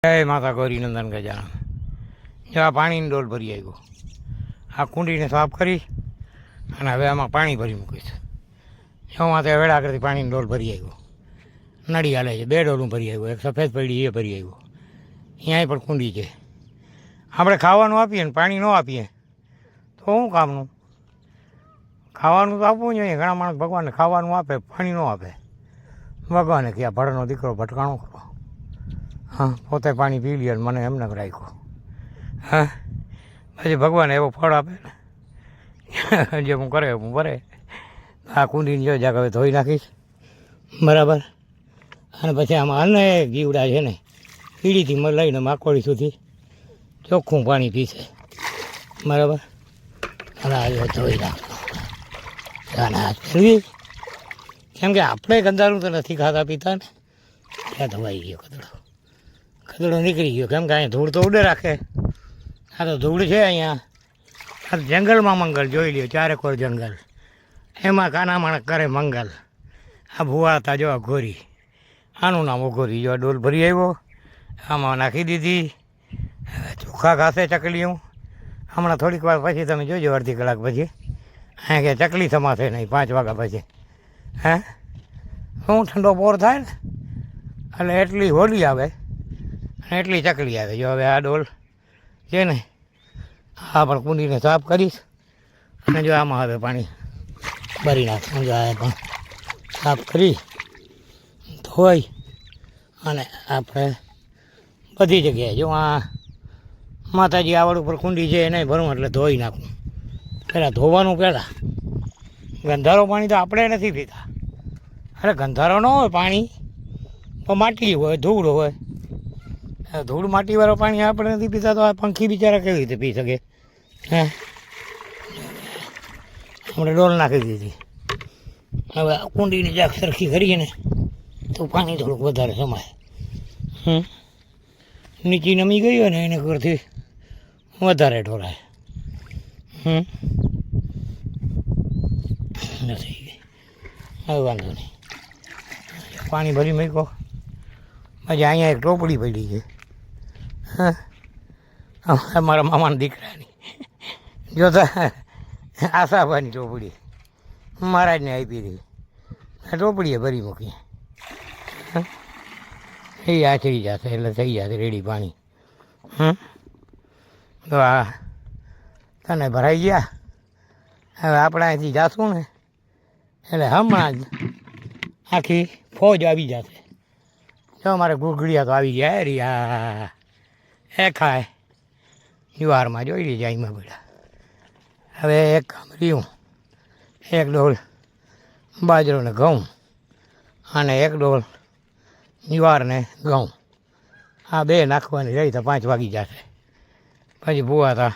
જય માતા ગૌરી નંદન ગજાનન. જો આ પાણીની ડોલ ભરી આવ્યો. આ કુંડીને સાફ કરી અને હવે આમાં પાણી ભરી મૂકીશ. જો માથે વેળા કરતી પાણીની ડોલ ભરી આવ્યો. નળી હાલે છે, 2 ડોલું ભરી આવ્યો. એક સફેદ પડી એ ભરી આવ્યો. અહીંયાય પણ કુંડી છે. આપણે ખાવાનું આપીએ ને પાણી ન આપીએ તો શું કામનું? ખાવાનું તો આપવું જોઈએ. ઘણા માણસ ભગવાનને ખાવાનું આપે, પાણી ન આપે. ભગવાને કે આ ભડનો દીકરો ભટકાણો કરો. હા, પોતે પાણી પી લે મને એમને રાખ્યો. હા, પછી ભગવાન એવો ફળ આપે ને જે હું કરે હું ભરે. આ કુંડીની જો જાગ હવે ધોઈ નાખીશ બરાબર. અને પછી આમાં અનેક જીવડા છે ને કીડીથી લઈને માકોડી સુધી ચોખ્ખું પાણી પીશે બરાબર. અને આ ધોઈ નાખવાનું હાથ ફેરવી, કેમ કે આપણે ગંદારું તો નથી ખાતા પીતા ને. ત્યાં ધોવાઈ ગયો ખદડો નીકળી ગયો. કેમ કે અહીંયા ધૂળ તો ઉડે રાખે. આ તો ધૂળ છે અહીંયા. આ જંગલમાં મંગલ જોઈ લ્યો, 4 કોર જંગલ. એમાં કાના માણસ કરે મંગલ. આ ભૂવા હતા જો અઘોરી, આનું નામ અઘોરી. જો ડોલ ભરી આવ્યો, આમાં નાખી દીધી. ચોખ્ખા ઘાસે ચકલીઓ. હમણાં થોડીક વાર પછી તમે જોજો, અડધી કલાક પછી અહીંયા કે ચકલી સમાશે નહીં 5 વાગ્યા પછી. હે, શું ઠંડો પોર થાય ને એટલે એટલી હોલી આવે અને એટલી ચકલી આવે. જો હવે આ ડોલ છે ને આ પણ કુંડીને સાફ કરીશ. અને જો આમાં હવે પાણી ભરી નાખશું. જો આ પણ સાફ કરી ધોઈ અને આપણે બધી જગ્યાએ જો આ માતાજી આવડ ઉપર કુંડી છે એને ભરું એટલે ધોઈ નાખું. પહેલાં ધોવાનું, પહેલાં ગંધારો પાણી તો આપણે નથી પીતા. અરે ગંધારો ન હોય પાણી, તો માટી હોય, ધૂળ હોય. ધૂળ માટીવાળું પાણી આપણે નથી પીતા તો આ પંખી બિચારા કેવી રીતે પી શકે? હે, આપણે ડોલ નાખી દીધી. હવે કુંડીની જાક સરખી કરીએ ને તો પાણી થોડુંક વધારે સમાય. નીચી નમી ગઈ હોય ને એને કરતી વધારે ઢોળાય. નથી ગઈ, હવે વાંધો નહીં. પાણી ભરી મૂકો. પછી અહીંયા એક ટોપડી પડી છે. હા, મારા મામાના દીકરાની જોતા આશાભાની ટોપડી મહારાજને આપી હતી. આ ટોપડીએ ભરી મૂકી. એ આચરી જશે એટલે થઈ જશે રેડી પાણી. તો આ તને ભરાઈ ગયા. હવે આપણે અહીંથી જાશું ને એટલે હમણાં જ આખી ફોજ આવી જશે. જો અમારે ગુગળિયા તો આવી ગયા. રિયા એ ખાય જુવારમાં જોઈ લીધા એમાં બધા. હવે એક કામ રહ્યું, એક ડોલ બાજરો ને ઘઉં અને એક ડોલ જુવાર ને ઘઉં. આ 2 નાખવાની રહી તો 5 વાગી જશે. પછી ભૂવા તા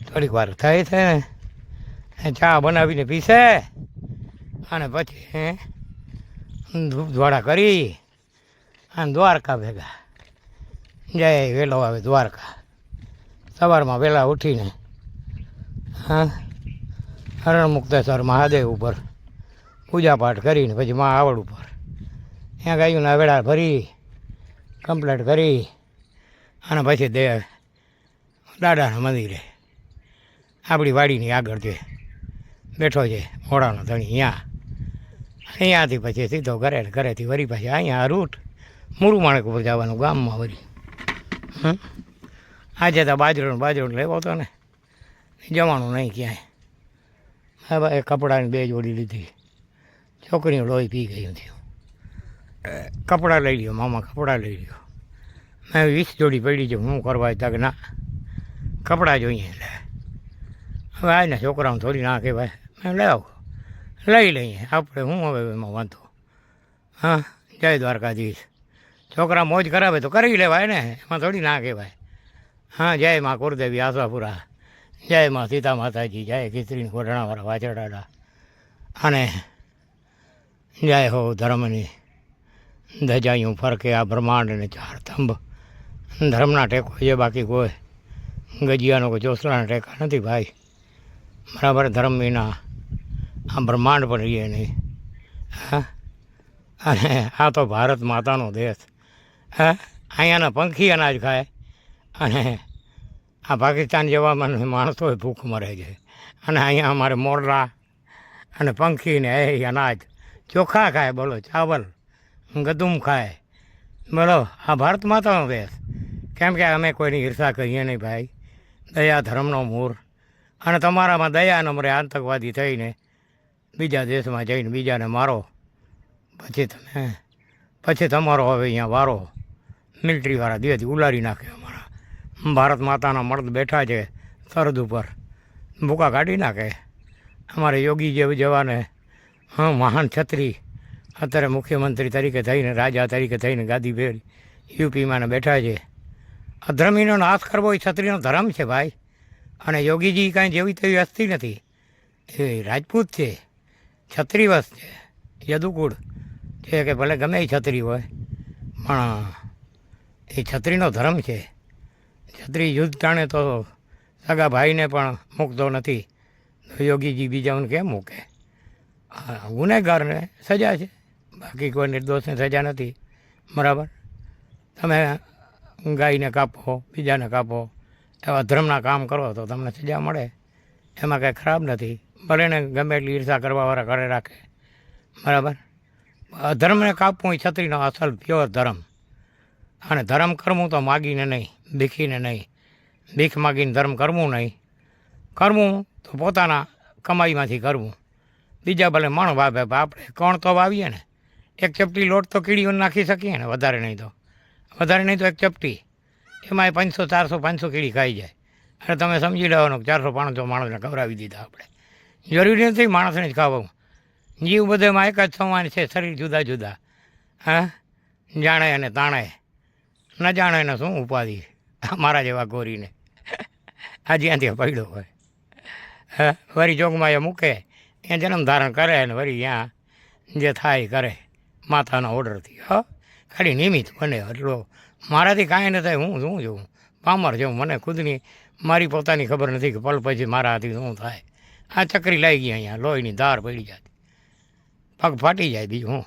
થોડીક વાર થઈ છે ને ચા બનાવીને પીશે અને પછી ધૂપ ધોળા કરી અને દ્વારકા ભેગા જાય. વહેલો આવે દ્વારકા. સવારમાં વહેલા ઉઠીને હરણમુક્તેશ્વર મહાદેવ ઉપર પૂજાપાઠ કરીને પછી મા આવડ ઉપર ત્યાં ગાયોના વેળા ભરી કમ્પ્લીટ કરી અને પછી દાદાના મંદિરે આપણી વાડીની આગળ જે બેઠો છે મોડાનો ધણી અહીંયાથી પછી સીધો ઘરેથી વળી પાછી અહીંયા રૂટ મુરુમાણક ઉપર જવાનું ગામમાં વળી. આજે તો બાજરો લેવો હતો ને જવાનું નહીં ક્યાંય. હવે એ કપડાની 2 જોડી લીધી. છોકરીઓ લોહી પી ગયું થયું. કપડાં લઈ લ્યો મામા, કપડાં લઈ લ્યો. મેં 20 જોડી પડી છે. હું કરવા તક ના કપડાં જોઈએ. એટલે હવે આજના છોકરાઓને થોડી ના કહેવાય. મેં લઈ લઈએ આપણે. હું હવે એમાં વાંધો. હા, જય દ્વારકાધીશ. છોકરા મોજ કરાવે તો કરી લેવાય ને, એમાં થોડી ના કહેવાય. હા, જય મા કુળદેવી આશાપુરા, જય મા સીતા માતાજી, જય ખીચડીને કોઢણાવાળા વાછરડાડા અને જય હો ધર્મની ધજાયું ફરકે આ બ્રહ્માંડને 4 થંભ. ધર્મના ટેકો છે, બાકી કોઈ ગજિયાનો કોઈ ચોસલાના ટેકા નથી ભાઈ. બરાબર, ધર્મ વિના આ બ્રહ્માંડ પણ રહીએ નહીં. હા, અને આ તો ભારત માતાનો દેશ. હા, અહીંયાના પંખી અનાજ ખાય અને આ પાકિસ્તાન જેવા માણસો ભૂખ મરે છે. અને અહીંયા અમારે મોરલા અને પંખીને એ અનાજ ચોખા ખાય, બોલો ચાવલ ગદુમ ખાય, બોલો આ ભારત માતાનો દેશ. કેમ કે અમે કોઈની ઈર્ષા કરીએ નહીં ભાઈ. દયા ધર્મનો મૂળ. અને તમારામાં દયા નંબરે આતંકવાદી થઈને બીજા દેશમાં જઈને બીજાને મારો, પછી તમારો હવે અહીંયા વારો મિલિટરીવાળા દેહથી ઉલારી નાખે. અમારા ભારત માતાના મર્દ બેઠા છે સરહદ ઉપર, ભૂકા કાઢી નાખે. અમારે યોગી જવાને મહાન છત્રી અત્યારે મુખ્યમંત્રી તરીકે થઈને, રાજા તરીકે થઈને ગાદી ફેર યુપીમાં બેઠા છે. અધર્મીનો નાશ કરવો એ છત્રીનો ધર્મ છે ભાઈ. અને યોગીજી કાંઈ જેવી તેવી હસ્તી નથી, એ રાજપૂત છે, છત્રીવશ છે, યદુકુળ છે કે ભલે ગમે એ છત્રી હોય, પણ એ છત્રીનો ધર્મ છે. છત્રી યુદ્ધ ટાણે તો સગા ભાઈને પણ મૂકતો નથી, તો યોગીજી બીજાઓને કેમ મૂકે? ગુનેગારને સજા છે, બાકી કોઈ નિર્દોષને સજા નથી. બરાબર? તમે ગાયને કાપો, બીજાને કાપો, એવા ધર્મના કામ કરો તો તમને સજા મળે, એમાં કાંઈ ખરાબ નથી. ભલે ને ગમે એટલી ઈર્ષા કરવાવાળા કરે રાખે. બરાબર? અધર્મને કાપવું એ છત્રીનો અસલ પ્યોર ધર્મ. અને ધર્મ કરવું તો માગીને નહીં, ભીખીને નહીં. ભીખ માગીને ધર્મ કરવું નહીં. કરવું તો પોતાના કમાઈમાંથી કરવું. બીજા ભલે મણ વાવે, આપણે કોણ તો વાવીએ ને. એક ચપટી લોટ તો કીડીઓને નાખી શકીએ ને, વધારે નહીં તો એક ચપટી, એમાં 500 400 500 કીડી ખાઈ જાય. અને તમે સમજી લેવાનું 400 500 માણસને ખવડાવી દીધા આપણે. જરૂરી નથી માણસને જ ખાવું. જીવ બધેમાં એક જ સમાન છે, શરીર જુદા જુદા. હા, જાણે અને તાણે, ન જાણે ને શું ઉપાધિ મારા જેવા ગોરીને આ જ્યાં ત્યાં પડ્યો હોય. હા, વળી જોગમાં એ મૂકે, ત્યાં જન્મ ધારણ કરે ને વળી ત્યાં જે થાય કરે માતાના ઓર્ડરથી. હા, ખાલી નિમિત્ત બને એટલો. મારાથી કાંઈ ન થાય, હું શું જોઉં? પામર જેવું, મને ખુદની મારી પોતાની ખબર નથી કે પલ પછી મારાથી શું થાય. આ ચકરી લાગી ગઈ અહીંયા, લોહીની ધાર પડી જાય, પગ ફાટી જાય. બીજું હું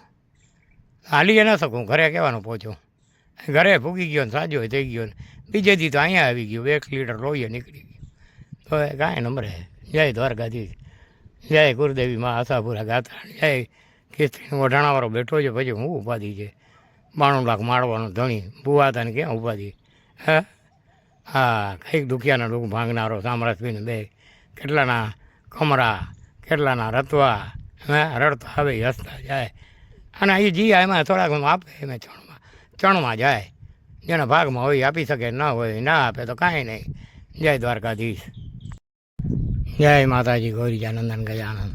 હાલી ન શકું, ઘરે કહેવાનું પહોંચું. ઘરે ફૂગી ગયો ને સાજો થઈ ગયો ને બીજે દી તો અહીંયા આવી ગયો, 1 લીટર લોહીએ નીકળી ગયું. તો એ કાંઈ નંબરે. જય દ્વારકાધીશ, જય ગુરુદેવી માં આશાપુરા ગાતા, જય ખીસ્ત્રીનો વઢાણાવાળો બેઠો છે. પછી હું ઉપાધિ છે? 92 લાખ મારવાનો ધણી ભૂવા હતા ને ક્યાં ઉપાધિ? હા, કંઈક દુખિયાના દુઃખ ભાંગનારો સામરાજભાઈને બે કેટલાના કમરા, કેટલાના રતવા, રડતા આવે હસતા જાય. અને એ જી એમાં થોડાક આપે, એમાં ચણમાં જાય. જેના ભાગમાં હોય આપી શકે, ન હોય ના આપે તો કાંઈ નહીં. જય દ્વારકાધીશ, જય માતાજી ગૌરીજા નંદન ગજાનંદ.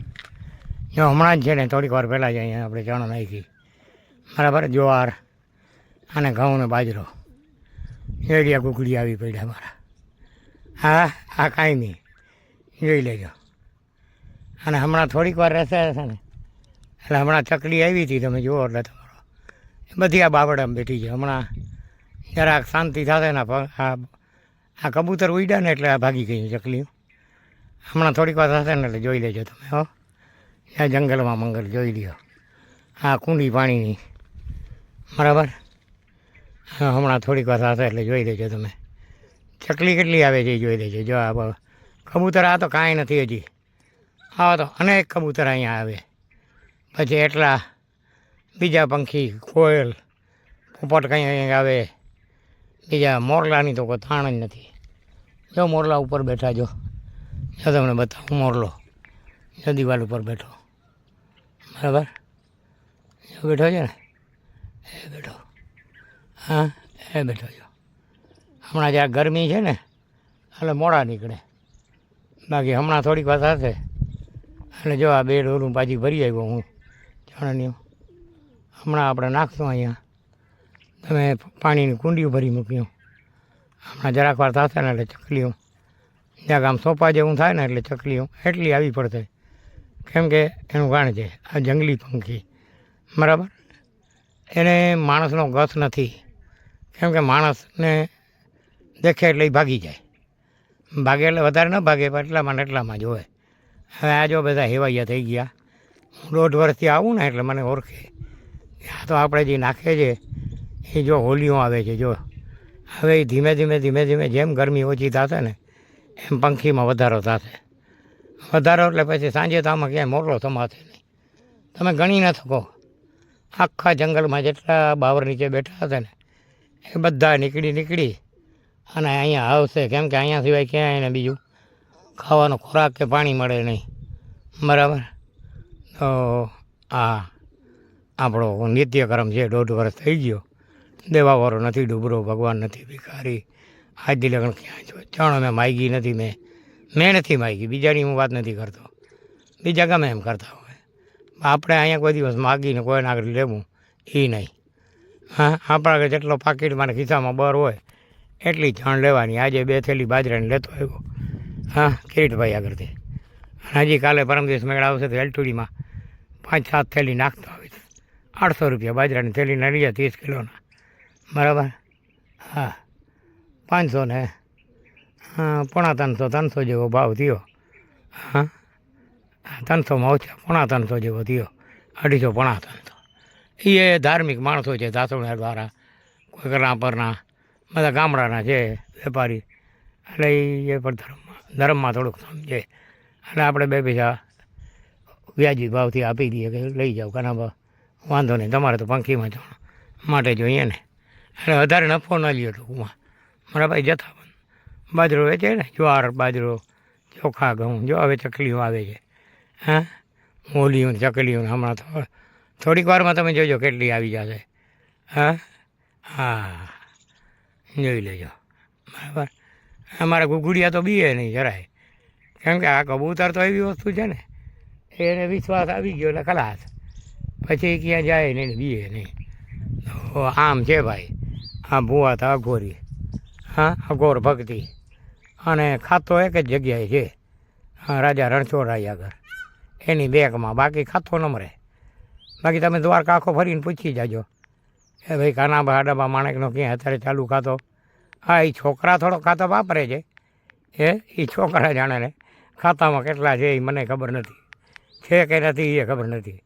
જો હમણાં જ છે ને થોડીક વાર પહેલાં જ અહીંયા આપણે ચણ નાખી. બરાબર? જુવાર અને ઘઉં ને બાજરો, એડિયા કુકડી આવી પડ્યા મારા. હા, આ કાંઈ નહીં, જોઈ લેજો. અને હમણાં થોડીક વાર રહેશે ને, એટલે હમણાં ચકલી આવી હતી, તમે જુઓ એટલે તમારો બધી આ બાબડામાં બેઠી છે. હમણાં જરાક શાંતિ થશે ને, આ કબૂતર ઉડ્યા ને એટલે આ ભાગી ગઈ ચકલીઓ. હમણાં થોડીક વાર થશે ને એટલે જોઈ લેજો તમે. હો, આ જંગલમાં મંગલ જોઈ લ્યો. આ કુંડી પાણીની. બરાબર? હા, હમણાં થોડીક વાર થશે એટલે જોઈ લેજો તમે. ચકલી કેટલી આવે છે એ જોઈ લેજો. જો આ કબૂતર, આ તો કાંઈ નથી હજી. આવા તો અનેક કબૂતર અહીંયા આવે. પછી એટલા બીજા પંખી, કોયલ, પોપટ કંઈ આવે. બીજા મોરલાની તો કોઈ તાણ જ નથી. જો મોરલા ઉપર બેઠા, જો તમને બતાવું. મોરલો જો દિવાલ ઉપર બેઠો. બરાબર? જો બેઠો છે ને, એ બેઠો. હા, એ બેઠો છો. હમણાં જ્યાં ગરમી છે ને એટલે મોડા નીકળે, બાકી હમણાં થોડીક વાર થશે એટલે જો આ 2 ડોલું પાછી ભરી આવ્યો હું ચણની. હમણાં આપણે નાખશું અહીંયા. તમે પાણીની કુંડીઓ ભરી મૂક્યું. હમણાં જરાક વાર થશે ને એટલે ચકલીઓ જ્યાં આમ સોપા જેવું થાય ને એટલે ચકલીઓ એટલી આવી પડશે. કેમ કે એનું કારણ છે આ જંગલી પંખી. બરાબર? એને માણસનો ગસ નથી. કેમ કે માણસને દેખે એટલે એ ભાગી જાય. ભાગે એટલે વધારે ન ભાગે, પણ એટલામાં જ હોય. હવે આ જો બધા હેવાઈયા થઈ ગયા. હું 1.5 વર્ષથી આવું ને એટલે મને ઓળખે. આ તો આપણે જે નાખે છે એ જો હોલીઓ આવે છે જો. હવે એ ધીમે ધીમે ધીમે ધીમે જેમ ગરમી ઓછી થશે ને એમ પંખીમાં વધારો થશે. વધારો એટલે પછી સાંજે તો આમાં ક્યાંય મોકલો થમાશે નહીં. તમે ગણી ન શકો. આખા જંગલમાં જેટલા બાવર નીચે બેઠા હતા ને એ બધા નીકળી અને અહીંયા આવશે. કેમ કે અહીંયા સિવાય ક્યાંય એને બીજું ખાવાનો ખોરાક કે પાણી મળે નહીં. બરાબર. તો આ આપણો નિત્યક્રમ છે 1.5 વર્ષ થઈ ગયો. દેવાવાળો નથી, ડૂબરો ભગવાન નથી, ભિખારી. આજ દી લગન ક્યાં જો ચણ મેં માગી નથી. મેં નથી માગી. બીજાની હું વાત નથી કરતો. બીજા ગમે એમ કરતા હોય. આપણે અહીંયા કોઈ દિવસ માગીને કોઈને આગળ લેવું એ નહીં. હા, આપણા આગળ જેટલો પાકીટમાં ખિસ્સામાં બર હોય એટલી ચણ લેવાની. આજે 2 થેલી બાજરાની લેતો આવ્યો. હા, કિરીટભાઈ આગળથી. અને હજી કાલે પરમ દિવસ મેળ આવશે તો એલટુડીમાં 5-7 થેલી નાખતો આવે છે. 800 રૂપિયા બાજરાની થેલીના લઈએ 30 કિલોના. બરાબર. હા, 500 ને 350 300 જેવો ભાવ થયો. હા, 300માં ઓછા 350 જેવો થયો. 250 300. એ ધાર્મિક માણસો છે દાસોડિયાવાળા, કોઈ કલાપરના, બધા ગામડાના છે વેપારી. એટલે એ પણ ધર્મમાં થોડુંક સમજે. એટલે આપણે 2 પૈસા વ્યાજી ભાવથી આપી દઈએ કે લઈ જાઓ કાના વાંધો નહીં, તમારે તો પંખીમાં જવાનું માટે જોઈએ ને. એટલે વધારે નફો ન લ્યો ટૂંકમાં. મારા ભાઈ જથ્થાબંધ બાજરો વેચે ને, જ્વાર બાજરો ચોખા ઘઉં. જો હવે ચકલીઓ આવે છે. હા, હોલીઓ ને ચકલીઓ હમણાં તો થોડીક વારમાં તમે જોજો કેટલી આવી જશે. હા હા, જોઈ લેજો. બરાબર. અમારા ગુગુડિયા તો બીએ નહીં જરાય. કેમ કે આ કબૂતર તો એવી વસ્તુ છે ને એને વિશ્વાસ આવી ગયો એટલે ખલાસ. પછી ક્યાં જાય નહીં, બીએ નહીં. તો આમ છે ભાઈ. આ ભૂવા તો અઘોરી. હા, અઘોર ભક્તિ. અને ખાતો એક જ જગ્યાએ છે. હા, રાજા રણછોડરાય આગળ એની બેગમાં. બાકી ખાતો ન મરે. બાકી તમે દ્વારકા આખો ફરીને પૂછી જાજો કે ભાઈ કાનાબા હાડાબા માણેકનો ક્યાં અત્યારે ચાલુ ખાતો. હા, એ છોકરા થોડો ખાતો વાપરે છે. એ છોકરા જાણે ને ખાતામાં કેટલા છે એ મને ખબર નથી. છે કે નથી એ ખબર નથી.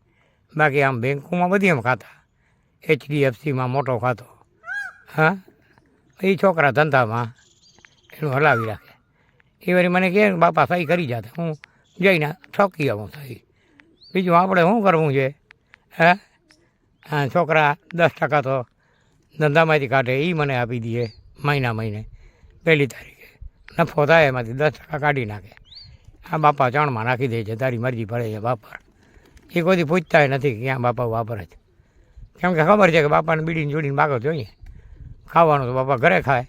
બાકી આમ બેંકોમાં બધી એમ ખાતા. HDFCમાં મોટો ખાતો. હા, એ છોકરા ધંધામાં એનું હલાવી રાખે. એ વળી મને કહે બાપા સહી કરી જાતે. હું જઈને ઠોકી આવું સહી. બીજું આપણે શું કરવું છે? હા, છોકરા 10% તો ધંધામાંથી કાઢે એ મને આપી દઈએ મહિને 1 તારીખે. નફો થાય એમાંથી 10% કાઢી નાખે. આ બાપા ચણમાં નાખી દે છે, તારી મરજી પડે છે વાપર. એ કોઈ પૂછતા નથી કે ક્યાં બાપા વાપરે છે. કેમ કે ખબર છે કે બાપાને બીડીને જોડીને બાગો જોઈએ. ખાવાનું તો બાપા ઘરે ખાય.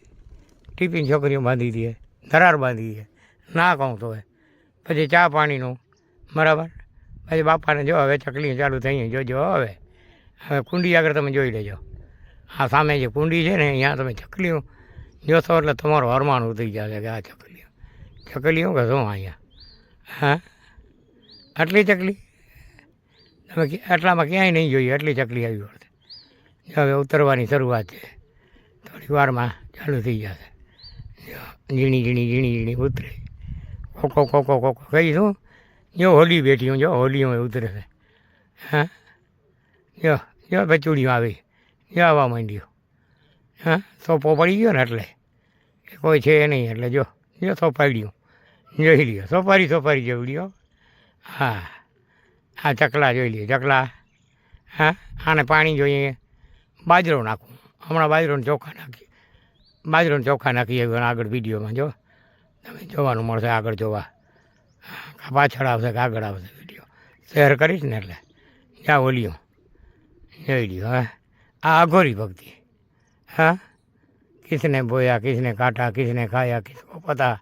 ટિફિન છોકરીઓ બાંધી દે, ધરાર બાંધી દે. ના કહું તો પછી ચા પાણીનું. બરાબર. પછી બાપાને જો હવે ચકલી ચાલુ થઈ જોજો. હવે કુંડી આગળ તમે જોઈ લેજો. આ સામે જે કુંડી છે ને અહીંયા તમે ચકલીઓ જોશો એટલે તમારું હરમાનું થઈ જશે કે આ ચકલીઓ કે શું અહીંયા. હા, આટલી ચકલી તમે આટલામાં ક્યાંય નહીં જોઈએ. એટલી ચકલી આવી વળશે. હવે ઉતરવાની શરૂઆત છે. થોડીક વારમાં ચાલુ થઈ જશે. ઝીણી ઉતરે. કોકો કહીશું. જો હોલી બેઠી હું, જો હોલીઓ ઉતરે છે. હા, જો બચુડીઓ આવી. જો આવવા માંડ્યું. હા, સોપો પડી ગયો ને એટલે કોઈ છે નહીં. એટલે જો સોપાડ્યું જોઈ લ્યો. સોપારી જોઈ લ્યો. હા, આ ચકલા જોઈ લ્યો. ચકલા. હા, આને પાણી જોઈએ. બાજરો નાખું હમણાં. બાજરોને ચોખા નાખી આગળ વિડીયોમાં જો તમે જોવાનું મળશે. આગળ જોવા પાછળ આવશે કે આગળ આવશે વિડીયો શેર કરીશ ને એટલે જ્યાં ઓલિયો જોઈ લ્યો. હા, આ અઘોરી ભક્તિ. हाँ, किसने बोया, किसने काटा, किसने खाया, किसको पता।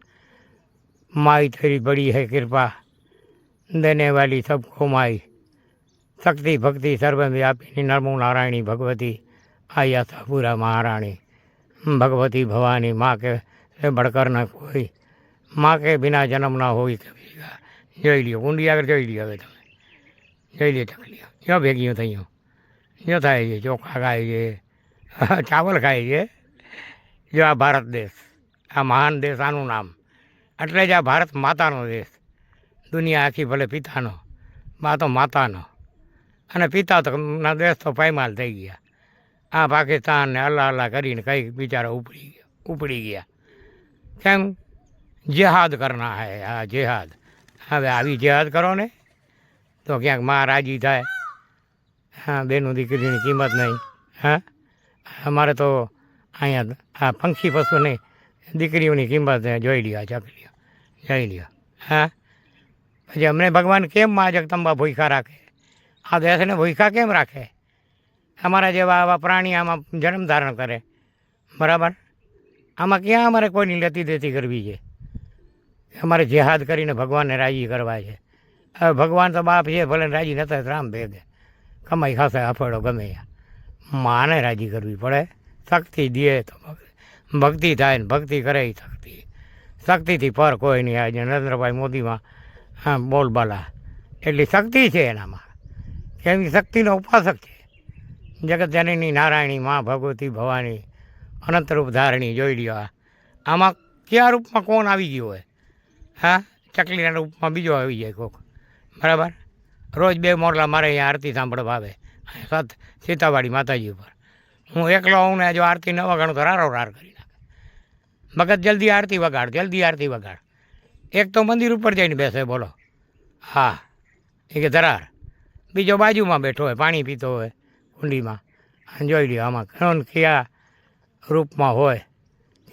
माई तेरी बड़ी है कृपा, देने वाली सबको माई। शक्ति भक्ति सर्वव्यापिनी नमो नारायणी भगवती आया था पूरा महारानी। भगवती भवानी माँ के से बढ़कर न कोई, माँ के बिना जन्म ना हो कभी का। જોઈ લ્યો કુંડી આગળ જોઈ લ્યો. હવે તમે જોઈ લ્યો ચકલીઓ ક્યાં ભેગીઓ થઈઓ. જો થાય છે ચોખા ખાય છે, ચાવલ ખાય છે. જો આ ભારત દેશ, આ મહાન દેશ, આનું નામ એટલે જ આ ભારત માતાનો દેશ. દુનિયા આખી ભલે પિતાનો, બા તો માતાનો. અને પિતા તો ના દેશ તો પાયમાલ થઈ ગયા. આ પાકિસ્તાનને અલ્લાહ અલ્લાહ કરીને કંઈક બિચારા ઉપડી ગયા. કેમ? જેહાદ કરના હે, હા જેહાદ. હવે આવી જેહાદ કરો ને તો ક્યાંક માં રાજી થાય. હા, બેનું દીકરીની કિંમત નહીં. હા, અમારે તો અહીંયા આ પંખી પશુની દીકરીઓની કિંમત જોઈ લ્યો, ચકલીઓ જોઈ લ્યો. હા, પછી અમને ભગવાન કેમ મા જગદંબા ભૂખ્યા રાખે? આ દેશને ભૂખ્યા કેમ રાખે? અમારા જેવા આવા પ્રાણી આમાં જન્મ ધારણ કરે, બરાબર? આમાં ક્યાં અમારે કોઈની લેતી દેતી કરવી છે? અમારે જેહાદ કરીને ભગવાનને રાજી કરવા છે. હવે ભગવાન તો બાપ છે, ભલે રાજી નતા રામ ભેગે કમાઈ ખાશે અફળો ગમે માને રાજી કરવી પડે. શક્તિ દે તો ભક્તિ થાય ને ભક્તિ કરે એ શક્તિ. શક્તિથી પર કોઈ નહીં. આજે નરેન્દ્રભાઈ મોદીમાં હા બોલબાલા એટલી શક્તિ છે એનામાં કે એની શક્તિનો ઉપાસક છે. જગત જનની નારાયણી મા ભગવતી ભવાની અનંતરૂપ ધારણી જોઈ લ્યો. આમાં કયા રૂપમાં કોણ આવી ગયું હોય? હા, ચકલીના રૂપમાં બીજો આવી જાય કોક, બરાબર? રોજ 2 મોરલા મારે અહીંયા આરતી સાંભળવા આવે સીતાવાડી માતાજી ઉપર. હું એકલો હોઉં ને જો આરતી ન વગાડું તો રારો રાર કરી નાખે. ભગત જલ્દી આરતી વગાડ, જલ્દી આરતી વગાડ. એક તો મંદિર ઉપર જઈને બેસે, બોલો. હા, એ કે ધરાર. બીજો બાજુમાં બેઠો હોય, પાણી પીતો હોય કુંડીમાં. જોઈ લ્યો આમાં કોણ કયા રૂપમાં હોય,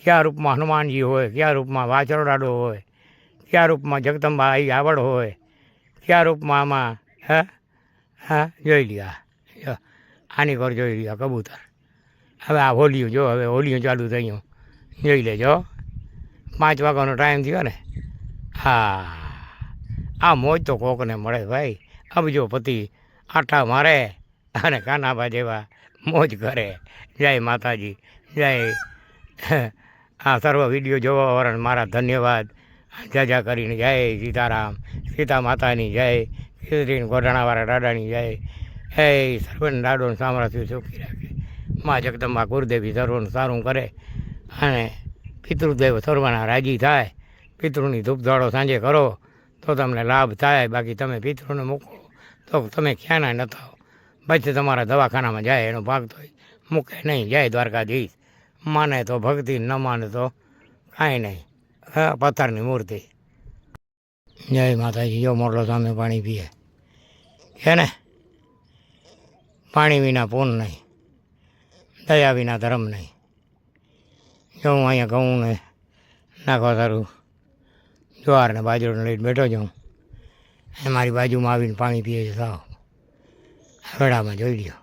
કયા રૂપમાં હનુમાનજી હોય, કયા રૂપમાં વાછરડાડો હોય, કયા રૂપમાં જગદંબા આવી આવડ હોય, કયા રૂપમાં આમાં હા હા જોઈ લ્યો. આની પર જોઈ લ્યો કબૂતર. હવે આ હોલિયું જો, હવે હોલિયું ચાલુ થઈ ગયું, જોઈ લેજો. 5 વાગ્યાનો ટાઈમ થયો ને. હા, આ મોજ તો કોકને મળે ભાઈ. અબજો પતિ આટા મારે અને કાનાબા જેવા મોજ કરે. જય માતાજી, જય. આ સર્વ વિડીયો જોવાવાળાને મારા ધન્યવાદ. જજા કરીને જય સીતારામ, સીતા માતાની જય, શ્રી ગોઢાણાવાળા દાદાની જય. હે સર્વને દાડોને સામરાથી સુખી રાખે. મા જગદંબા ગુરુદેવી સર્વનું સારું કરે અને પિતૃદેવ સર્વના રાજી થાય. પિતૃની ધૂપધાળો સાંજે કરો તો તમને લાભ થાય. બાકી તમે પિતૃને મૂકો તો તમે ક્યાંના ન થાઓ. પછી તમારા દવાખાનામાં જાય એનો ભાગ તો મૂકે નહીં. જય દ્વારકાધીશ. માને તો ભક્તિ, ન માને તો કાંઈ નહીં. હા, પથ્થરની મૂર્તિ. જય માતાજી. જો મોરલો સામે પાણી પીએ છે ને. પાણી વિના પૂન નહીં, દયા વિના ધર્મ નહીં. જો હું અહીંયા ઘઉં ને નાખવા સારું જ્વાર ને બાજરોને લઈને બેઠો જાઉં, એ મારી બાજુમાં આવીને પાણી પીએ છે. સાવ વેડામાં જોઈ લ્યો,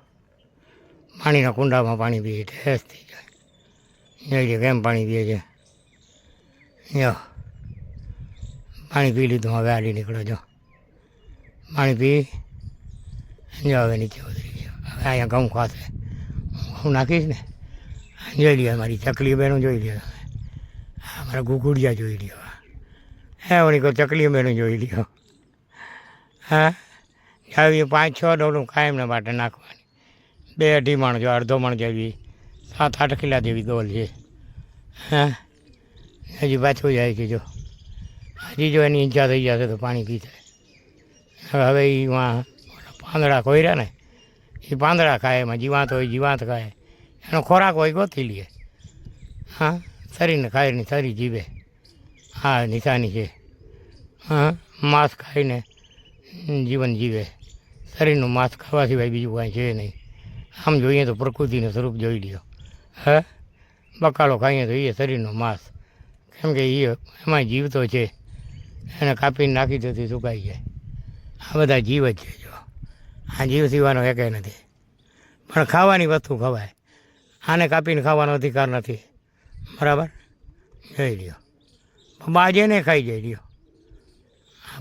પાણીના કુંડામાં પાણી પીએ. ઠેસ થઈ જાય. જોઈ લ્યો કેમ પાણી પીએ છે. જો પાણી પી લીધું, હવે આડી નીકળો. જો પાણી પી જો હવે નીચે ઉતરી ગયો. હવે અહીંયા ઘઉં ખાશે. હું નાખીશ ને. જોઈ લ્યો મારી ચકલી બહેનો જોઈ લ્યો. હા, મારા ઘુઘુડિયા જોઈ લ્યો. હે ઓની કોઈ ચકલી બહેનો જોઈ લ્યો. હા, આવી 5-6 ડોલું કાયમને માટે નાખવાની. 2-2.5 મણ જો, અડધો મણ જેવી 7-8 કિલા જેવી ડોલ છે. હા, હજી પાછું જાય છે. જો હજી જો એની ઈચ્છા થઈ જશે તો પાણી પીશે. હવે એમાં પાંદડા કોયરા ને, એ પાંદડા ખાય. એમાં જીવાત હોય જીવાત ખાય. એનો ખોરાક હોય ગોતી લે. હા, શરીરને ખાય ને શરીર જીવે. હા, નિશાની છે. હા, માંસ ખાઈને જીવન જીવે. શરીરનું માંસ ખાવા સિવાય બીજું કાંઈ છે નહીં. આમ જોઈએ તો પ્રકૃતિનું સ્વરૂપ જોઈ લ્યો. હા, બકાલો ખાઈએ તો એ શરીરનું માંસ. કેમ કે એ એમાં જીવ તો છે. એને કાપીને નાખી દો તો સુકાઈ જાય. આ બધા જીવ જ છે. જો આ જીવ સિવાનો એકે નથી. પણ ખાવાની વસ્તુ ખવાય. આને કાપીને ખાવાનો અધિકાર નથી, બરાબર? જોઈ લ્યો. બાજ એને ખાઈ જાય. લ્યો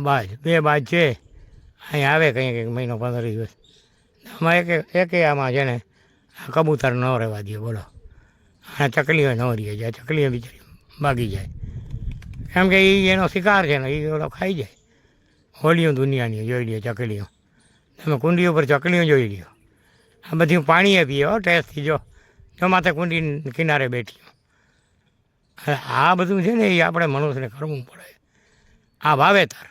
બાજ, 2 બાજ છે. અહીં આવે કંઈક મહિનો 15 દિવસ. આમાં એકે આમાં છે ને આ કબૂતર ન રહેવા દે, બોલો. આ ચકલીઓ ન રહી જાય. ચકલીઓ બિચારી ભાગી જાય. કેમ કે એ એનો શિકાર છે ને, એ ઓલો ખાઈ જાય. હોલીઓ દુનિયાની જોઈ લ્યો ચકલીઓ. તમે કુંડી ઉપર ચકલીઓ જોઈ લ્યો. આ બધી પાણીએ પીએ હો ટેસ્ટથી. જો જો માથે કુંડી કિનારે બેઠી. આ બધું છે ને એ આપણે મનુષ્યને કરવું પડે. આ વાવેતર,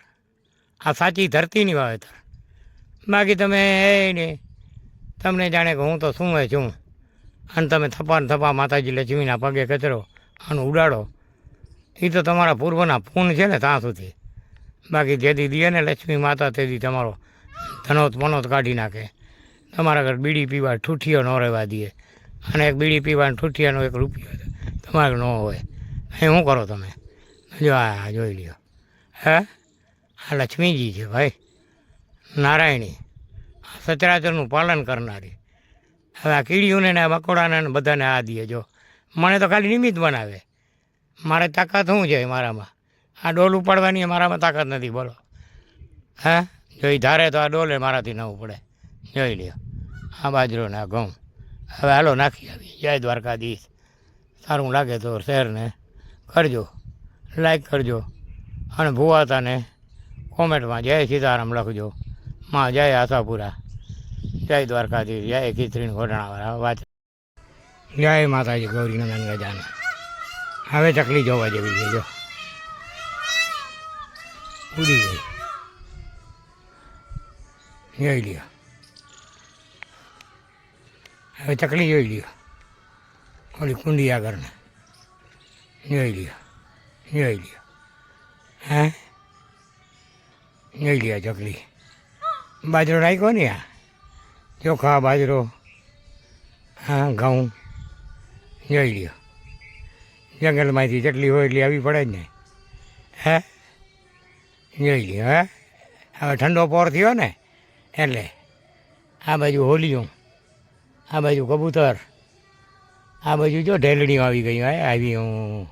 આ સાચી ધરતીની વાવેતર. બાકી તમે એ ને તમને જાણે કે હું તો શું છું. અને તમે થપા ને થપા માતાજી લક્ષ્મીના પગે કચરો અને ઉડાડો, એ તો તમારા પૂર્વના પૂન છે ને ત્યાં સુધી. બાકી જેથી દે ને લક્ષ્મી માતા તેથી તમારો ધનોત મનોત કાઢી નાખે. તમારા ઘર બીડી પીવા ઠૂઠીઓ ન રહેવા દે, અને એક બીડી પીવાનો ઠૂઠિયાનો 1 રૂપિયો તમારે ન હોય. અહીં શું કરો તમે? જો આ જોઈ લ્યો. હે, આ લક્ષ્મીજી છે ભાઈ, નારાયણી, સચરાચરનું પાલન કરનારી. હવે આ કીડીઓને ને આ મકોડાને બધાને આ દે. જો મને તો ખાલી નિમિત્ત બનાવે. મારે તાકાત શું છે મારામાં? આ ડોલ ઉપાડવાની મારામાં તાકાત નથી, બોલો. હે, જો એ ધારે તો આ ડોલે મારાથી ન ઉપડે. જોઈ લ્યો આ બાજરો ને આ ઘઉં. હવે હાલો નાખી આવી. જય દ્વારકાધીશ. સારું લાગે તો શેરને કરજો, લાઈક કરજો, અને ભુવાતાને કોમેન્ટમાં જય સીતારામ લખજો. માં જય આશાપુરા, જય દ્વારકાધીશ, જય ખીચડીને ઘોટણાવાળા વાત. જય માતાજી ગૌરીનંદન ગજાનન. હવે ચકલી જોવા જેવી છે. જો ઉડી ગઈ. જોઈ લ્યો. હવે ચકલી જોઈ લ્યો. ઓલી કુંડી આગળને જોઈ લ્યો. જોઈ લ્યો. હે, જોઈ લ્યો ચકલી. બાજરો નાખ્યો ને, આ ચોખા બાજરો, હા ઘઉં. જોઈ લ્યો. જંગલમાંથી ચકલી હોય એટલે આવી પડે જ ને. હે, જોઈ લ્યો. હે, હવે ઠંડો પોર થયો ને એટલે આ બાજુ હોલીઓ, આ બાજુ કબૂતર, આ બાજુ જો ઢેલણીઓ આવી ગઈ. હે, આવી હું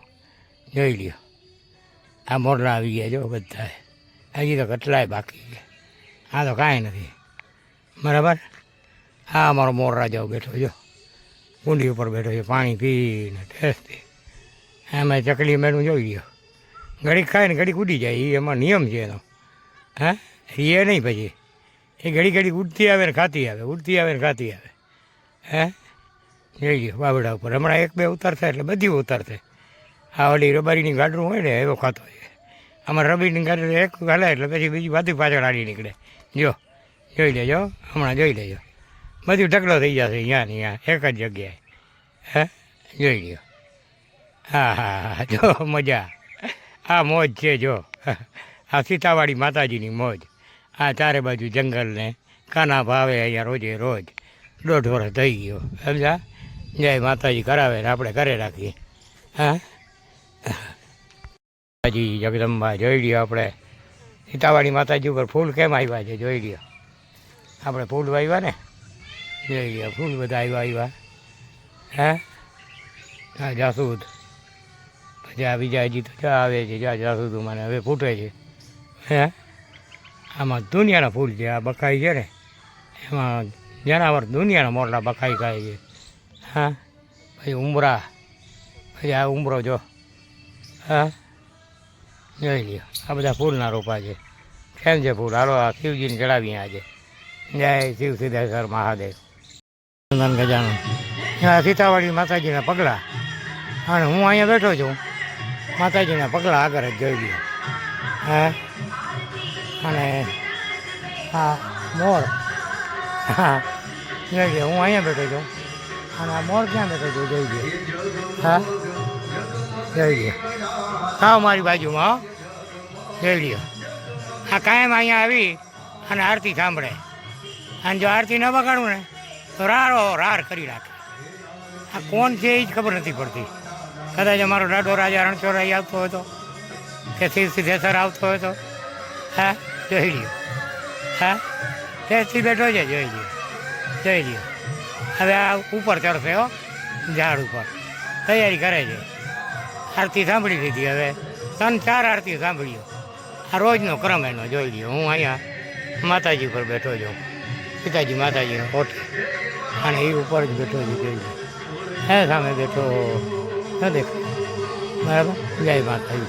જોઈ લ્યો. આ મોરલા આવી ગયા જો બધા. હજી તો કેટલાય બાકી છે. આ તો કાંઈ નથી, બરાબર. આ અમારો મોર રાજાઓ બેઠો જો, કુંડી ઉપર બેઠો છે, પાણી પીને ટેસ્ટી. એમાં ચકલી મેનું જોઈ લ્યો. ઘડીક ખાય ને ઘડીક ઉડી જાય, એ એમાં નિયમ છે એનો. હા, એ નહીં પછી એ ઘડી ઘડી ઉડતી આવે ને ખાતી આવે, ઉડતી આવે ને ખાતી આવે. હે, જોઈ લ્યો બાબડા ઉપર. હમણાં 1-2 ઉતરશે એટલે બધી ઉતરશે. આ ઓલી રબારીની ગાડરું હોય ને એવો ખાતો હોય. આમાં રબીની ગાડરું એક હાલે એટલે પછી બીજી બધી પાછળ હાલી નીકળે. જો જોઈ લેજો, હમણાં જોઈ લેજો, બધું ઢગલો થઈ જશે અહીંયા ને અહીંયા એક જ જગ્યાએ. હે, જોઈ લ્યો. હા હા હા, જો મજા. આ મોજ છે જો. આ સીતાવાળી માતાજીની મોજ. આ ચારે બાજુ જંગલને કાના ભાવે અહીંયા રોજે રોજ. 1.5 વર્ષ થઈ ગયો, સમજા. જય માતાજી કરાવે ને આપણે ઘરે રાખીએ. હા, માતાજી જગદંબા જોઈ લ્યો. આપણે સીતાવાળી માતાજી ઉપર ફૂલ કેમ આવ્યા છે જોઈ લ્યો. આપણે ફૂલ વાવ્યા ને, જોઈ લ્યો ફૂલ બધા આવ્યા. હે, હા જાસૂદ. પછી આ બીજા હજી તો ચા આવે છે, જ્યાં જાસૂદ મને હવે ફૂટે છે. હે, આમાં દુનિયાના ફૂલ છે. આ બકાઈ છે ને એમાં જનાવર દુનિયાના મોરલા બકાઈ ખાય છે. હા, પછી ઉમરા, પછી આ ઉમરો જો. હા, જોઈ લ્યો. આ બધા ફૂલના રોપા છે. કેમ છે ફૂલ? હાલો આ શિવજીને ચડાવીએ આજે. જય શિવ સિદ્ધેશ્વર મહાદેવ. નંદન ગજાનન. સીતાવાળી માતાજીના પગલાં, અને હું અહીંયા બેઠો છું. માતાજીના પગલાં આગળ જ જોઈ લ્યો. હે, અને હા મોર. હા, જોઈ લ્યો. હું અહીંયા બેઠો છું અને આ મોર ક્યાં બેઠો છું જોઈ લ્યો. હા, જોઈ લ્યો. હા, મારી બાજુમાં જોઈ લ્યો. આ કાયમ અહીંયા આવી અને આરતી સાંભળે, અને જો આરતી ન બગાડું ને તો રાર કરી રાખે. આ કોણ છે એ જ ખબર નથી પડતી. કદાચ અમારો દાડો રાજા રણછોડરાય આવતો હોય તો, કે શિવ સિદ્ધેશ્વર આવતો હોય તો. હા, જોઈ લ્યો. હા, ટેસ્ટથી બેઠો છે, જોઈ લ્યો. જોઈ લ્યો. હવે આ ઉપર ચડશે હો, ઝાડ ઉપર તૈયારી કરે છે. આરતી સાંભળી લીધી. હવે 3-4 આરતી સાંભળ્યો. આ રોજનો ક્રમ એનો જોઈ લ્યો. હું અહીંયા માતાજી ઉપર બેઠો છું, પિતાજી માતાજીનો કોઠે, અને એ ઉપર જ બેઠો છું જોઈ લ્યો. હે, સામે બેઠો ન દેખાય, બરાબર. જય માતાજી.